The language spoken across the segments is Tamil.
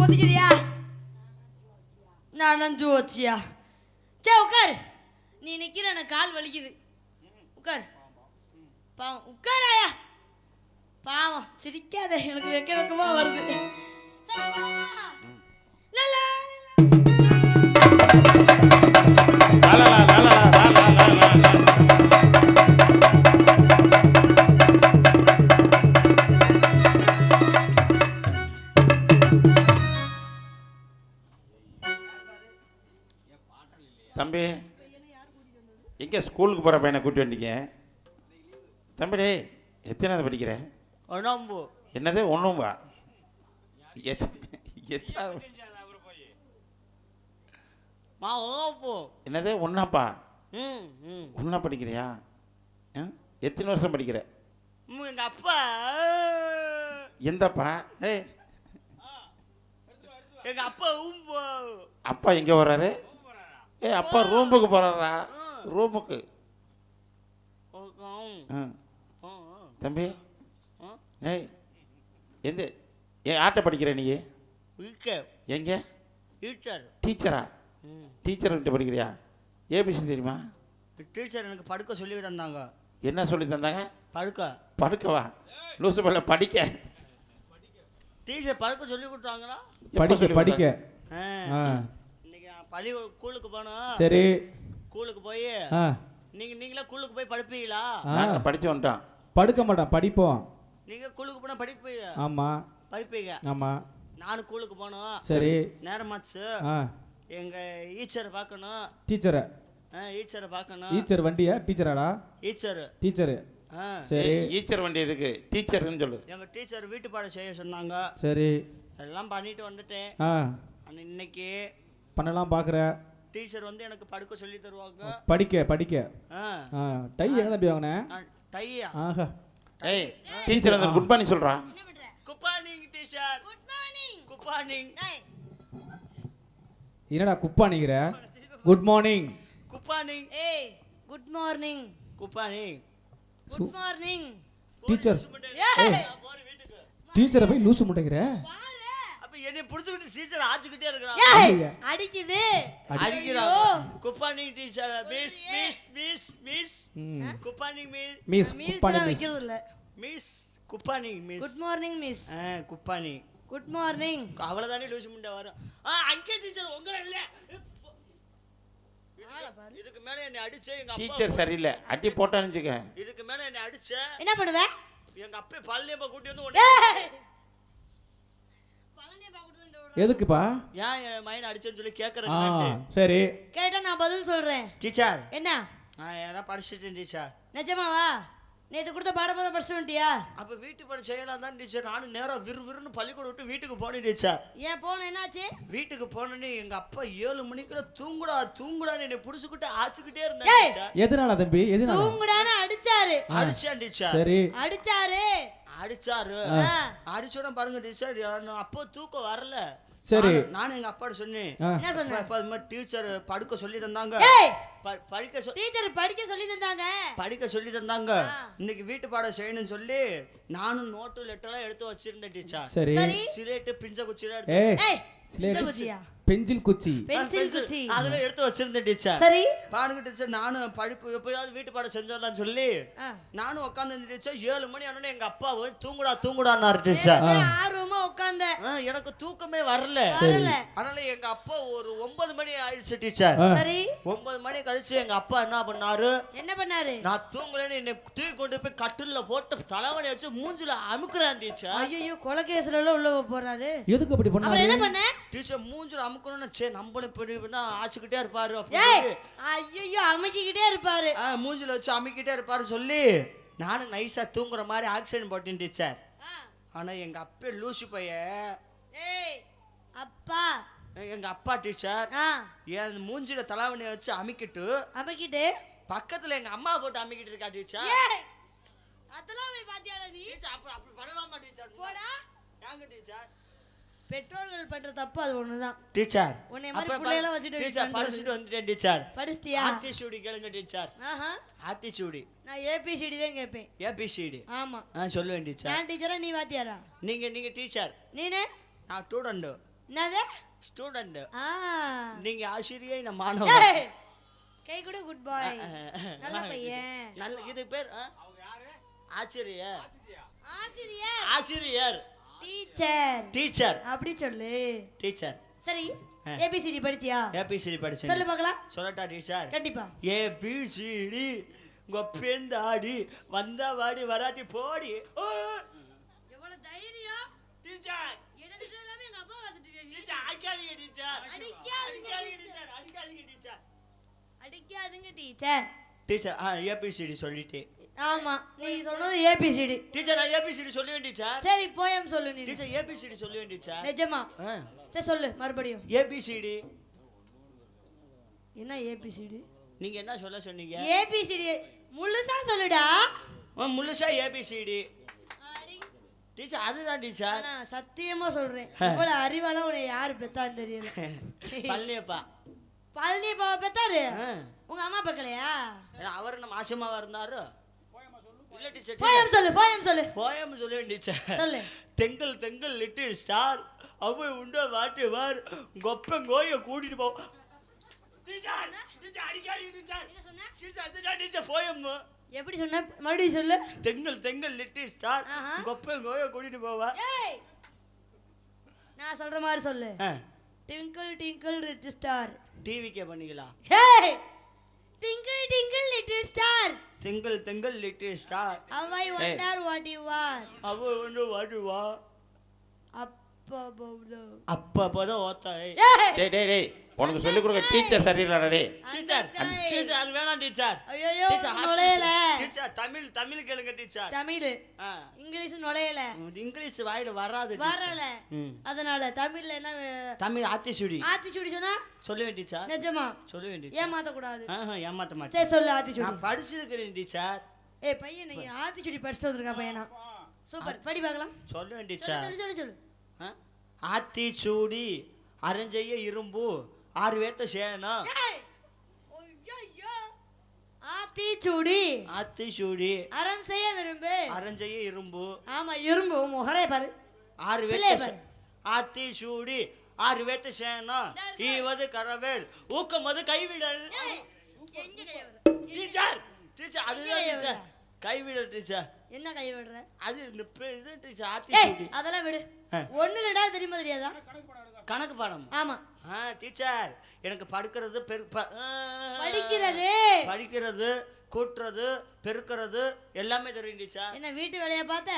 பொத்திக்கிறியா? நனைஞ்சு வச்சியா? சே உட்கார். நீ நிக்கிற எனக்கு கால் வலிக்குது. உட்கார். பாவம் உட்காராயா. பாவம் சிரிக்காத, எனக்கு வெக்க வெக்கமா வருது. தம்பி எங்கே ஸ்கூலுக்கு போகிற பையனை கூட்டி வந்தீங்க? தம்பி எத்தனாவது படிக்கிற? ஒன்னாம்பு. என்னது ஒன்றும்பா? என்னது ஒன்னாப்பா? ஒன்றா படிக்கிறியா? எத்தனை வருஷம் படிக்கிற? எங்கள் அப்பா. எந்தப்பா? எங்கள் அப்பா அப்பா எங்கே வர்றாரு? அப்பா ரூமுக்கு போகிறாரா? ரூமுக்கு. தம்பி எந்த ஆட்டை படிக்கிற நீ? எங்கே? டீச்சரா? டீச்சர்கிட்ட படிக்கிறியா? ஏபிசி தெரியுமா? டீச்சர் எனக்கு படுக்க சொல்லி தந்தாங்க. என்ன சொல்லி தந்தாங்க? படுக்கவா? லூசு பல்ல படிக்க. டீச்சர் படுக்க சொல்லி கொடுத்தாங்களா? படிக்க. இன்னைக்கு பள்ளி ஸ்கூலுக்கு போனோம். சரி. ஸ்கூலுக்கு போய் நீங்களே ஸ்கூலுக்கு போய் படிப்பீங்களா? படிச்சு வந்துட்டோம். படுக்க மாட்டோம், படிப்போம். நீங்க ஸ்கூலுக்கு போனா படிப்பீங்க? ஆமா. படிப்பீங்க? ஆமா. நானும் ஸ்கூலுக்கு போனோம். சரி. நேரமாச்சு. எங்க ஈச்சரை பார்க்கணும். டீச்சரை? ஈச்சரை பார்க்கணும். ஈச்சர் வண்டியா? டீச்சராடா? டீச்சர். சரி. ஈச்சர் வண்டி எதுக்கு? டீச்சர்னு சொல்லு. எங்க டீச்சர் வீட்டு பாடம் செய்ய சொன்னாங்க. சரி. எல்லாம் பண்ணிட்டு வந்துட்டேன். இன்னைக்கு பண்ணலாம் பாக்குற. டீச்சர் வந்து எனக்கு படுக்க சொல்லி தருவாங்க. படிக்க. டை எங்க தம்பி வாங்குனே? டையா? ஆஹா. ஏய் டீச்சர் அந்த குட் மார்னிங் சொல்றா. Good morning teacher. Good morning. Good morning. என்னடா குப்பானிங்கற? Good morning. Good morning. ஏய் good morning. Good morning. Good morning. Teacher. ஏய் டீச்சரை போய் லூசு முட்டைங்கற? என்னை புடிச்சுக்கிட்டு டீச்சர் ஆச்சுக்கிட்டே இருக்கறான். அடிக்குது. அடிக்குறா. குப்பானிங் டீச்சர். மிஸ். குப்பானிங் மிஸ். குப்பானிங் மிஸ். மிஸ் குப்பானிங் மிஸ். Good morning miss. குப்பானிங். Good morning. அவ்வளவுதானே லூசு முண்டை வரும். அங்கே டீச்சர் உங்கள இல்ல. இதுக்கு மேல என்னை அடிச்சே எங்க அப்பா. டீச்சர் சரியில்லை. அடி போட்டான்னு வெச்சுக்க. இதுக்கு மேல என்னை அடிச்சே என்ன பண்ணுவே? எங்க அப்பா பழனியப்பா கூட்டி வந்து எதுக்குப்பா? ஏன் என் மைண்ட் அடிச்சேன்னு சொல்லி கேக்குறேன். சரி கேட்டா நான் பதில் சொல்றேன். டீச்சர் என்ன? ஏதா படிச்சிட்டேன் டீச்சர். நிஜமாவா? நேத்து கொடுத்த பாடத்தை படிச்சு வந்துட்டியா? அப்ப வீட்டு பணி செய்யலாம் தான் டீச்சர். நானும் நேரா விறுவிறுன்னு பள்ளிக்கூடம் விட்டு வீட்டுக்கு போனேன் டீச்சர். ஏன் போன என்னாச்சு? வீட்டுக்கு போனேன்னு எங்க அப்பா 7 மணிக்குள்ள தூங்குடான்னு என்னை புடிச்சுக்கிட்டு ஆச்சுக்கிட்டே இருந்தாங்க டீச்சர். எதனால தம்பி? எதனால? தூங்குடான்னு அடிச்சாரு. அடிச்சான் டீச்சர். சரி. அடிச்சாரு. அடிச்சோட பாருங்க டீச்சர், அப்போ தூக்கம் வரல. சரி. நானும் எங்க அப்பாட்ட சொன்னேன். என்ன சொன்னேன்? அப்பா இந்த மாதிரி டீச்சர் படுக்க சொல்லி தந்தாங்க. படிக்க சொல்லி தந்தாங்க. இன்னைக்கு வீட்டு பாடம் செய்யணும்னு சொல்லி நானும் நோட்டு லெட்டர்லாம் எடுத்து வச்சிருந்தேன் டீச்சர். சரி. சிலேட்டு பிஞ்ச குச்சிலாம் எடுத்து பென்சில் குச்சி அதுல எடுத்து வச்சிருந்தேன் டீச்சர். சரி பாருங்க டீச்சர், நானும் படிப்பு எப்பயாவது வீட்டு பாடம் செஞ்சிடலாம்னு சொல்லி நானும் உட்காந்து டீச்சர். 7 மணி ஆனோடனே எங்க அப்பா தூங்குடான்னாரு டீச்சர். ஆர்வமா உட்கார்ந்த எனக்கு தூக்கமே வரல. அதனால எங்க அப்பா ஒரு 9 மணி ஆயிடுச்சு டீச்சர். சரி 9 மணி கழிச்சு எங்க அப்பா என்ன பண்ணாரு? நான் தூங்கலன்னு என்னை தூக்கி கொண்டு போய் கட்டில்ல போட்டு தலைவணி வச்சு மூஞ்சில அமுக்குறான் டீச்சர். ஐயோ கொலைகேஸ்ல எல்லாம் உள்ள போறாரு. எதுக்கு அப்படி பண்ணாரு? என்ன பண்ண டீச்சர்? மூஞ்சில அமுக்கணும்னு சே நம்மள தான் ஆச்சுக்கிட்டே இருப்பாரு. ஐயோ அமுக்கிக்கிட்டே இருப்பாரு. மூஞ்சில வச்சு அமுக்கிட்டே இருப்பாரு சொல்லி நானும் நைஸா தூங்குற மாதிரி ஆக்சிடென்ட் போட்டேன் டீச்சர். ஆனா எங்க அப்பா லூசு பையன். அப்பா எங்க அப்பா டீச்சர் என் மூஞ்சில தலைவணி வச்சு அமுக்கிட்டு பக்கத்துல எங்க அம்மா போட்டு அமுக்கிட்டு இருக்கா டீச்சர். அதெல்லாம் பாத்தியாடா நீ? அப்படி பண்ணலாமா டீச்சர்? போடா. யாங்க டீச்சர்? பெற்றோர்கள் பண்ற தப்பு அது ஒண்ணுதான் டீச்சர். உன்னை மாதிரி புள்ளையல வச்சிட்டு டீச்சர் படிச்சிட்டு வந்துட்டேன் டீச்சர். படிச்சிட்டியா? ஆத்திச்சூடி கேளுங்க டீச்சர். ஆத்திச்சூடி. நான் ஏபிசிடி தான் கேப்பேன். ஏபிசிடி? ஆமா. சொல்லுவேன் டீச்சர். நான் டீச்சரா நீ வாத்தியாரா? நீங்க டீச்சர். நீனே? நான் ஸ்டூடண்ட். என்னது ஸ்டூடெண்ட். ஆ நீங்க ஆசிரியை, நான் மாணவன். ஏய், கை கூட குட் பாய் நல்ல பையன். நல்ல இது பேர் ஆசிரியர். ஆசிரியர் ஆசிரியர் டீச்சர் டீச்சர் அப்படி சொல்லு. டீச்சர். சரி ஏபிசிடி படிச்சியா? ஏபிசிடி படிச்சேன். சொல்லு பார்க்கலாம். சொல்லட்டா டீச்சர்? கண்டிப்பா. ஏபிசிடி கொப்பேந்தாடி வந்தா வாடி வராட்டி போடி. எவ்வளவு தைரியம் டீச்சர். எடுத்துட்டு எல்லாமே எங்க அப்பா வந்துட்டு டீச்சர் அடிக்காதீங்க டீச்சர். அடிக்காதீங்க டீச்சர். அடிக்காதீங்க டீச்சர். அடிக்காதீங்க டீச்சர். டீச்சர் ஏபிசிடி சொல்லிட்டேன். ஆமா நீ சொன்னது ஏபிசிடி. டீச்சர் நான் ஏபிசிடி சொல்லுவேன் டீச்சர். சரி போயம் சொல்லு நீ. டீச்சர் ஏபிசிடி சொல்லுவேன் டீச்சர். நிஜமா? சரி சொல்லு மறுபடியும். ஏபிசிடி. என்ன ஏபிசிடி? நீங்க என்ன சொல்ல சொன்னீங்க? ஏபிசிடி முழுசா சொல்லுடா. முழுசா ஏபிசிடி. டீச்சர் அதுதான் டீச்சர். நான் சத்தியமா சொல்றேன் இவ்வளவு அறிவால உன்னை யாரு பெத்தான்னு தெரியல. பழனியப்பா. பழனியப்பாவை பெத்தாரு? உங்க அம்மா பக்கலையா? அவர் நம்ம ஆசமாவா இருந்தாரு. இல்ல டீச்சர். போயம் சொல்லு போயம் சொல்லு. போயம் சொல்லுவேன் டீச்சர். சொல்லு. தெங்கல் தெங்கல் லிட்டில் ஸ்டார் அவை உண்ட வாட்டி வார் கொப்பன் கோய கூட்டிட்டு போ. டீச்சர் டீச்சர் அடிக்காதீங்க டீச்சர். என்ன சொன்ன? டீச்சர் அதுதான் டீச்சர் போயம். எப்படி சொன்ன மறுபடியும் சொல்லு. தெங்கல் தெங்கல் லிட்டில் ஸ்டார் கொப்பன் கோய கூட்டிட்டு போவா. ஏய் நான் சொல்ற மாதிரி சொல்லு. Twinkle twinkle little star. டிவிக்கே பண்ணீங்களா? ஏய் ட்விங்கிள் ட்விங்கிள் லிட்டில் ஸ்டார். தெங்கல் தெங்கல் little star I wonder what you are. அவ வந்து வாடுவா. அப்பதான் ஓத்தா. டேய் டேய் டேய் உனக்கு சொல்லி கொடுக்க டீச்சர் சரியில்லைடா டேய். டீச்சர் டீச்சர் அது வேணாம் டீச்சர். ஐயோ நுழையல. டீச்சர் தமிழ் தமிழ் கேளுங்க டீச்சர். தமிழ் இங்கிலீஷ் நுழையல. இங்கிலீஷ் வாயில வராது வரல. அதனால தமிழ்ல என்ன தமிழ் ஆத்திச்சூடி. ஆத்திச்சூடி சொன்னா சொல்லுவேன் டீச்சர். நிஜமா? சொல்லுவேன் டீச்சர். ஏமாத்த கூடாது. ஏமாத்த மாட்டேன். சரி சொல்லு ஆத்திச்சூடி. நான் படிச்சிருக்கிறேன் டீச்சர். ஏய் பையன் நீ ஆத்திச்சூடி படிச்சிட்டு வந்திருக்க பையனா? சூப்பர் படி பார்க்கலாம். சொல்லுவேன் டீச்சர். சொல்லு சொல்லு சொல்லு. ஆத்திச்சூடி அரஞ்செய்ய இரும்பு ஆறு வேத்த சேனா. ஆத்திச்சூடி ஆத்திச்சூடி அறம் செய்ய விரும்பு அரஞ்செய்ய இரும்பு. ஆமா இரும்பு முகரே பாரு. ஆறு வேத்த ஆத்திச்சூடி ஆறு வேத்த சேனா ஈவது கரவேல் ஊக்கமது கைவிடல். டீச்சர் டீச்சர் அதுதான் டீச்சர் கைவிடல் டீச்சர். என்ன கை விடுற? அது இந்த இது டீச்சர் ஆத்திச்சூடி. அதெல்லாம் விடு. ஒண்ணு ரெண்டா தெரியுமா தெரியாதா? கணக்கு பாடம். ஆமா டீச்சர் எனக்கு படிக்கிறது படிக்கிறது படிக்கிறது கூட்டுறது பெருக்கிறது எல்லாமே தெரியும் டீச்சர். என்ன வீட்டு வேலையா பார்த்த?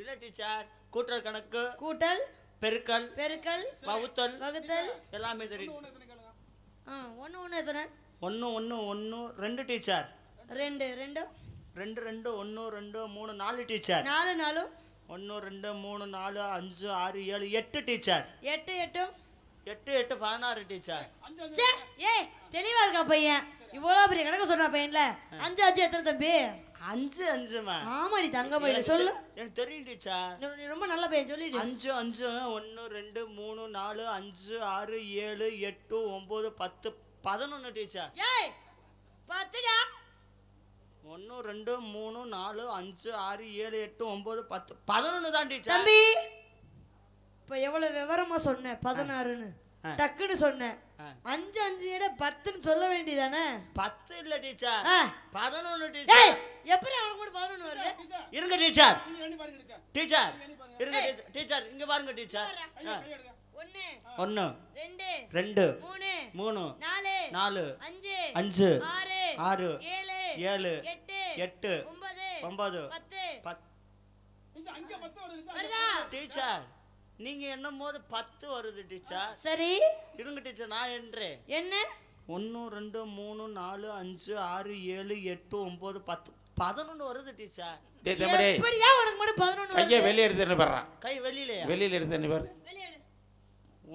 இல்ல டீச்சர் கூட்டுற கணக்கு கூட்டல் பெருக்கல் பெருக்கல் வகுத்தல் வகுத்தல் எல்லாமே தெரியும். ஒன்று ஒன்று எத்தனை? ஒன்று ஒன்று ஒன்று ரெண்டு டீச்சர். ரெண்டு ரெண்டு ரெண்டு ரெண்டு ஒன்று ரெண்டு மூணு நாலு டீச்சர். நாலு நாலு ஒன்று ரெண்டு மூணு நாலு அஞ்சு ஆறு ஏழு எட்டு டீச்சர். எட்டு எட்டு எட்டு எட்டு 16 டீச்சர். ஏய் தெளிவா இருக்கா பையன்? இவ்வளோ பெரிய கணக்கு சொல்றா பையன்ல. அஞ்சு அஞ்சு எத்தனை தம்பி? அஞ்சு அஞ்சுமா? ஆமாடி தங்க பையன் சொல்லு. எனக்கு தெரியும் டீச்சர். நீ ரொம்ப நல்ல பையன் சொல்லிடு. அஞ்சு அஞ்சு ஒன்று ரெண்டு மூணு நாலு அஞ்சு ஆறு ஏழு எட்டு 9 10 11 டீச்சர். ஏய் 10டா. 1 2 3 4 5 6 7 8 9 10 11 தான் டீச்சர். தம்பி இப்ப எவ்வளவு விவரமா சொன்ன 16ன்னு டக்குன்னு சொன்ன. 5 5 எட 10ன்னு சொல்ல வேண்டியதானே? 10 இல்ல டீச்சர் 11 ஏய் டீச்சர். எப்படி அவனுக்கு மட்டும் 11 வருது? இருங்க டீச்சர். டீச்சர் இருங்க டீச்சர். டீச்சர் இங்க பாருங்க டீச்சர். 1 2 3 3 4 5 6 7 8 9 10 டீச்சர் நீங்க என்னும் போது 10 வருது டீச்சர். சரி இருங்க டீச்சர் நான் என்றேன். என்ன 1 2 3 4 5 6 7 8 9 10 11 வருது டீச்சர். டேய் தம்பி எப்படியா உனக்கு மட்டும் 11 வருது? கையை வெளிய எடுத்து என்ன பண்றான்? கை வெளியிலயா? வெளியில எடுத்து என்ன பாரு.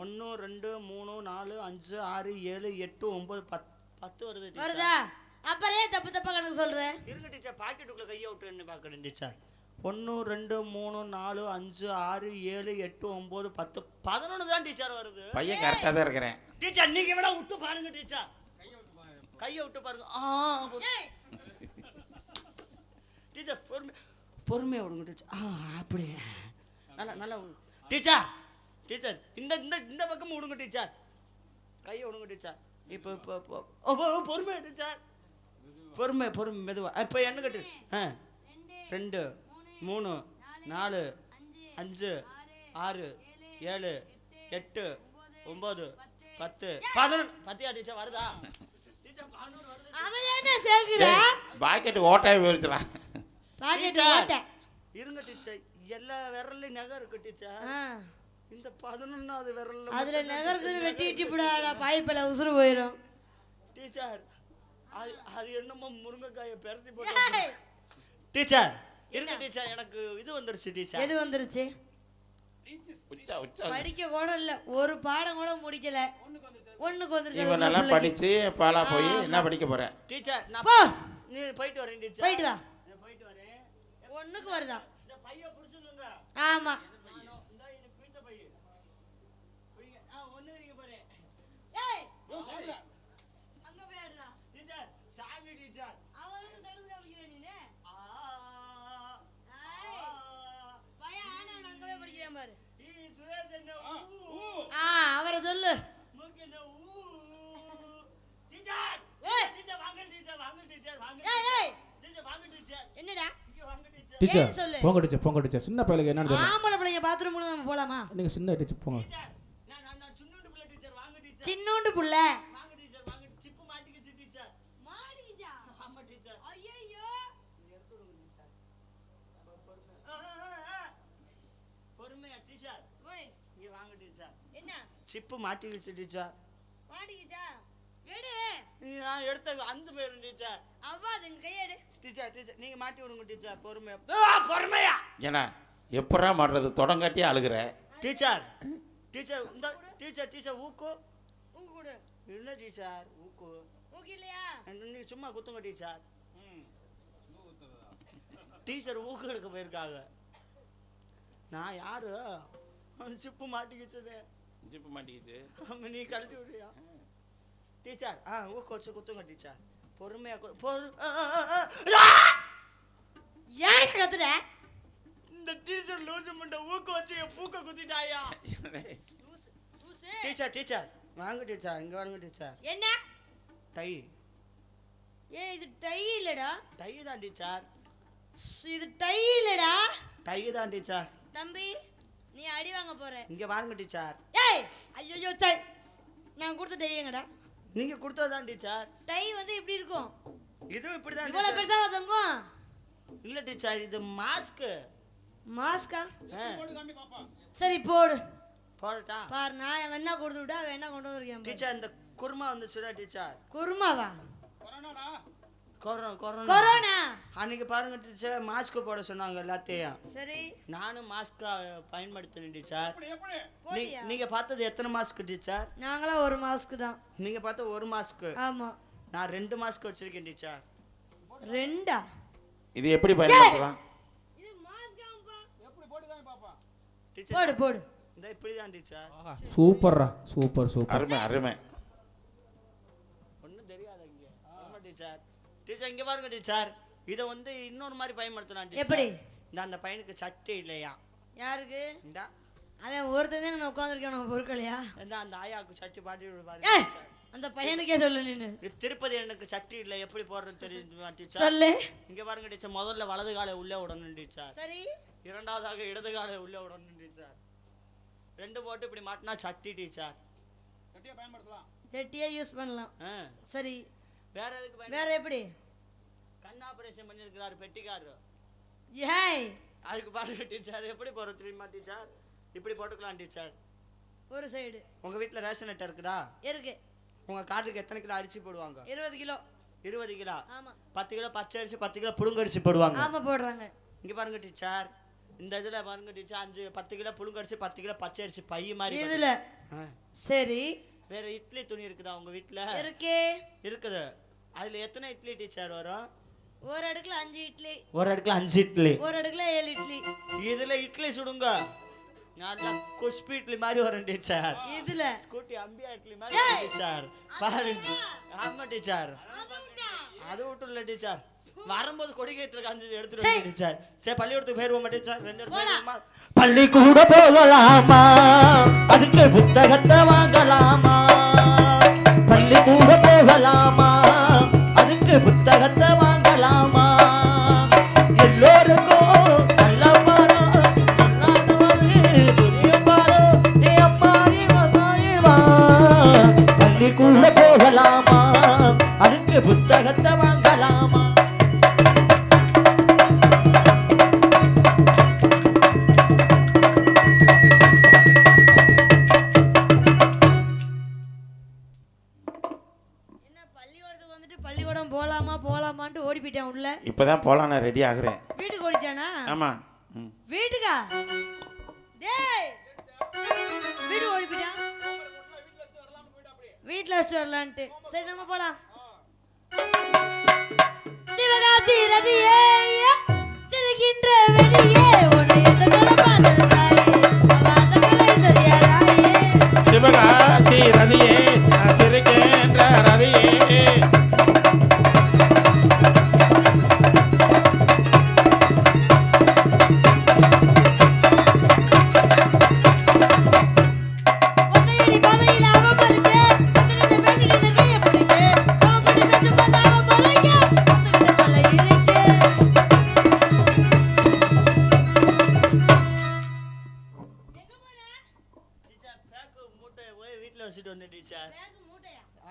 1 2 3 4 5 6 7 8 9 10 வருது டீச்சர். வருதா? அப்புறம் ஏன் தப்பு தப்பா கணக்கு சொல்ற? இருங்க டீச்சர் பாக்கெட்டுக்குள்ள கையை விட்டு என்ன பார்க்கணும் டீச்சர். 1 2 3 4 5 6 7 8 9 10 11 தான் டீச்சர் வருது. பையன் கரெக்டா தான் இருக்கறேன். டீச்சர் நீங்க வேணா விட்டு பாருங்க டீச்சர். கையை விட்டு பாருங்க. டீச்சர் பொறுமையா விடுங்க டீச்சர். அப்படியே நல்லா நல்லா டீச்சர். டீச்சர் இந்த இந்த இந்த பக்கம் விடுங்க டீச்சர், கையை விடுங்க டீச்சர். இப்போ இப்போ இப்போ பொறுமை டீச்சர், பொறுமை பொறுமை மெதுவா. இப்போ என்ன கட்டு? 2 3 4 5 6 7 8 9 10 11. பத்தியா டீச்சர் வருதா? டீச்சர் 11 வருது. அதை ஏன்டா சேர்க்கிற? பாக்கெட் ஓட்டாய் போயிருச்சுடா. பாக்கெட் ஓட்ட. இருங்க டீச்சர், எல்லா விரல்லையும் நகை இருக்கு டீச்சர். இந்த 11வது விரல்ல அதுல நகர்ந்து வெட்டி வெட்டி போடாடா, பாய்ப்பல உசுறு போயிடும். டீச்சர் அது என்னமோ முருங்கைக்காயை பெரட்டி போட்டு. டீச்சர் இருங்க டீச்சர், எனக்கு இது வந்துருச்சு டீச்சர். எது வந்துருச்சு? உச்சா உச்சா. படிக்க கூட இல்ல, ஒரு பாடம் கூட முடிக்கல. ஒண்ணுக்கு வந்துருச்சு. இவனெல்லாம் படிச்சு பாலா போய் என்ன படிக்க போற? டீச்சர் நான் போ, நீ போயிட்டு வரேன் டீச்சர். போயிட்டு வா. நான் போயிட்டு வரேன். ஒண்ணுக்கு வருதா? இந்த பைய புடிச்சுங்க. ஆமா. இந்த இது பீட்ட பைய. புடிங்க. ஒண்ணு நீங்க பாரு. ஏய் அங்க போய் ஆடுடா. டீச்சர் சாமி டீச்சர். அவனுக்கு தடுத்து வைக்கிற நீனே. ஆ ஏய் பைய ஆனா அங்க போய் படிக்கிறேன் பாரு. சுரேஷ் என்ன அவரை சொல்லு. மூக்கென்ன டீச்சர். ஏய் டீச்சர் வாங்க டீச்சர், வாங்க டீச்சர், வாங்க. ஏய் டீச்சர் வாங்க டீச்சர். என்னடா? இங்க வாங்க டீச்சர். டீச்சர் சொல்லு. போங்க டீச்சர் சின்ன பையலுக்கு என்னன்னு தெரியல. ஆம்பளை பிள்ளைங்க பாத்ரூம் கூட நம்ம போலாமா? நீங்கள் சின்ன டீச்சர் போங்க. டீச்சர் நான் சின்னோண்டு புள்ள டீச்சர், வாங்க டீச்சர். சின்னோண்டு புள்ள. வாங்க டீச்சர், வாங்க. சிப்பு மாட்டிக்கிச்சு டீச்சர். மாடிக்கிச்சா? ஆமா டீச்சர். ஐயையோ. பொறுமையா டீச்சர். ஓய் இங்க வாங்க டீச்சர். என்ன? சிப்பு மாட்டிக்கிச்சு டீச்சர். மாடிக்கிச்சா? எடு. நான் எடுத்த அந்த பேரு டீச்சர். அவ்வா அதுங்க கையெடு. டீச்சர் டீச்சர் நீங்க மாட்டி விடுங்க டீச்சர். பொறுமையா பொறுமையா. ஏன்னா எப்படா மாட்டுறது? தொடங்காட்டி அழுகுற. டீச்சர் டீச்சர் இந்த டீச்சர் டீச்சர் ஊக்கு ஊக்கு கொடு. என்ன டீச்சர் ஊக்கு? ஊக்கு இல்லையா? நீங்க சும்மா குத்துங்க டீச்சர். டீச்சர் ஊக்கு எடுக்க போயிருக்காங்க. நான் யாரு? சிப்பு மாட்டிக்கிச்சது. ஜிப்பு மாட்டிக்கிச்சு. நீ கழட்டி விடுறியா டீச்சர்? ஊக்கு வச்சு குத்துங்க டீச்சர். பொறுமையா ஏன் கத்துற? இந்த டீச்சர் லூசு முண்டை ஊக்கு வச்சு என் பூக்க குத்திட்டாயா? டீச்சர் டீச்சர் வாங்க டீச்சர், இங்க வாங்க டீச்சர். என்ன? டை. இது டை இல்லடா. டை தான் டீச்சர். இது டை இல்லடா. டை தான் டீச்சர். தம்பி நீ அடி வாங்க போற. இங்க வாங்க டீச்சர். ஏய் ஐயோ டை. நான் கொடுத்த டை எங்கடா? நீங்க கொடுத்ததுதான் டீச்சர். டை வந்து இப்படி இருக்கும். இதுவும் இப்படிதான் இவ்வளவு டீச்சர். பெருசா தங்கும். இல்ல டீச்சர் இது மாஸ்க். மாஸ்கா? போடு காமி பாப்பா. சரி போடு. போடட்டா? பாரு நான் என்ன கொடுத்து விட்டா அவன் என்ன கொண்டு வந்திருக்கேன். டீச்சர் இந்த குருமா வந்துச்சுடா டீச்சர். குருமாவா? கொரோனா. கொரோனா. அன்னைக்கு பாருங்க டீச்சர் மாஸ்க் போட சொன்னாங்க எல்லாத்தையும். சரி நானும் மாஸ்க் பயன்படுத்தினேன் டீச்சர். போடியா? நீங்க பார்த்தது எத்தனை மாஸ்க் டீச்சர்? நாங்களா ஒரு மாஸ்க் தான். நீங்க பார்த்த ஒரு மாஸ்க். ஆமா நான் 2 மாஸ்க் வச்சிருக்கேன் டீச்சர். 2ஆ? இது எப்படி பயன்படுத்தலாம்? இது மாஸ்காம்பா. எப்படி போடுங்க பாப்பா. டீச்சர் போடு போடு. இந்த இப்படி தான் டீச்சர். சூப்பர்ரா சூப்பர் சூப்பர். அருமை அருமை. ஒண்ணும் தெரியாது இங்க. ஆமா டீச்சர். டீச்சர் இங்க பாருங்க டீச்சர். இத வந்து இன்னொரு மாதிரி பயன்படுத்தலாம் டீச்சர். எப்படி? இந்த அந்த பையனுக்கு சட்டை இல்லையா? யாருக்கு? இந்த அவன் ஒருத்தன் தான் உட்காந்துருக்கான் நம்ம பொருட்களையா? இந்த அந்த ஆயாக்கு சட்டை பாட்டி பாருங்க ஏய் டீச்சர். அந்த பையனுக்கே சொல்லு நீனு. இது திருப்பதி எனக்கு சட்டை இல்ல எப்படி போடுறது தெரியுமா டீச்சர்? சொல்லு. இங்க பாருங்க டீச்சர், முதல்ல வலது காலை உள்ள விடணும் டீச்சர். சரி இரண்டாவதாக இடது காலை உள்ள விடணும் டீச்சர். 2 போட்டு இப்படி மாட்டினா சட்டி டீச்சர். சட்டியை பயன்படுத்தலாம். சட்டியே யூஸ் பண்ணலாம். சரி வேற எதுக்கு வேற எப்படி? கண் ஆபரேஷன் பண்ணிருக்காரு பெட்டிக்காரர். ஏய் அதுக்கு பாருங்க டீச்சர் எப்படி போறது தெரியுமா டீச்சர்? இப்படி போட்டுக்கலாம் டீச்சர். ஒரு சைடு. உங்க வீட்ல ரேஷன் அட்டை இருக்குதா? இருக்கு. உங்க காட்டுக்கு எத்தனை கிலோ அரிசி போடுவாங்க? 20 கிலோ. 20 கிலோ. ஆமா 10 கிலோ பச்சை அரிசி 10 கிலோ புழுங்கரிசி போடுவாங்க. ஆமா போடுறாங்க. இங்க பாருங்க டீச்சர், இந்த இதுல பாருங்க டீச்சர் 10 கிலோ புழுங்கரிசி 10 கிலோ பச்சை அரிசி பை மாதிரி இதுல. சரி வேற இட்லி துணி இருக்குதா உங்க வீட்ல? இருக்கே. இருக்குது. அதுல எத்தனை இட்லி டீச்சர் வரும்? ஒரு அடுக்குல 5 இட்லி. ஒரு அடுக்குல 5 இட்லி. ஒரு அடுக்குல 7 இட்லி. இதுல இட்லி சுடுங்க நல்லா குஸ்பி இட்லி மாதிரி வரும் டீச்சர். இதுல ஸ்கூட்டி அம்பியா இட்லி மாதிரி வரும் டீச்சர். பாரு. ஆமா டீச்சர். அது விட்டுல டீச்சர். வரும்போது கொடிக்கேத்துல காஞ்சு எடுத்துட்டு வந்து டீச்சர். சரி பள்ளிக்கூடத்துக்கு போயிருவோம் டீச்சர். 2 பேரும் போயிருவோமா? பள்ளிக்கூட போகலாமா, அதுக்கு புத்தகத்தை வாங்கலாமா. பள்ளிக்கூட போகலாமா, அதுக்கு புத்தகத்தை வாங்கலாமா. எல்லோருக்கும் நல்ல பாடம் சொல்லாதவரு புதிய பாடம். ஏ அம்மாரி வா, பள்ளிக்கூட போகலாமா, அதுக்கு புத்தகத்தை வாங்கலாமா. பள்ளிக்கூடம் போலாமான்ட்டு ஓடி போயிட்டேன் உள்ள. இப்பதான் போலாம், நான் ரெடி ஆகுறேன். வீட்டுக்கு ஓடிட்டானா? ஆமா. வீட்டுக்கா? டேய் வீடு ஓடி போயிட்டான். வீட்ல வச்சுட்டு வரலான்ட்டு. சரி நம்ம போலாம். சிவகாசி ரதியே சிரிக்கின்ற வெளியே உன்னை எந்த பார்த்தது சிவகாசி ரதியே சிரிக்கின்ற ரதியே.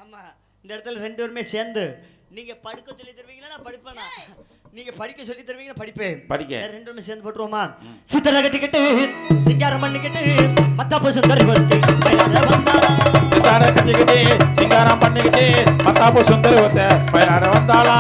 ஆமா, இந்த இடத்துல 2 பேருமே சேர்ந்து நீங்க படுக்க சொல்லி தருவீங்களா நான் படிப்பேனா? நீங்க படிக்க சொல்லி தருவீங்க நான் படிப்பேன். படிக்க 2 பேருமே சேர்ந்து போட்டுருவோமா? சித்தரை கட்டிக்கிட்டு சிங்காரம் பண்ணிக்கிட்டு மத்தாப்பு சுந்தரி ஒருத்தி பயிலாட வந்தாளா. சித்தாரை கட்டிக்கிட்டு சிங்காரம் பண்ணிக்கிட்டு மத்தாப்பு சுந்தரி ஒருத்த பயிலாட வந்தாளா.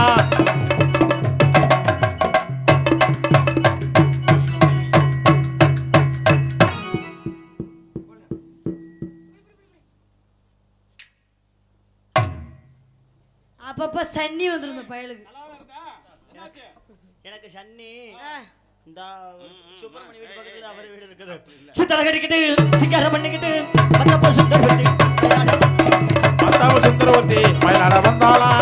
அப்பப்ப சன்னி வந்துருந்த பயலுக்கு. எனக்கு சன்னி இந்த சுப்பிரமணி வீட்டு பக்கத்துல அவர் வீடு இருக்குது. சித்தரை கட்டிக்கிட்டு சிங்காரம் பண்ணிக்கிட்டு மத்தாப்பு சுந்தரி ஒருத்தி மத்தாப்பு சுந்தரி ஒருத்தி பயிலாட வந்தாளா.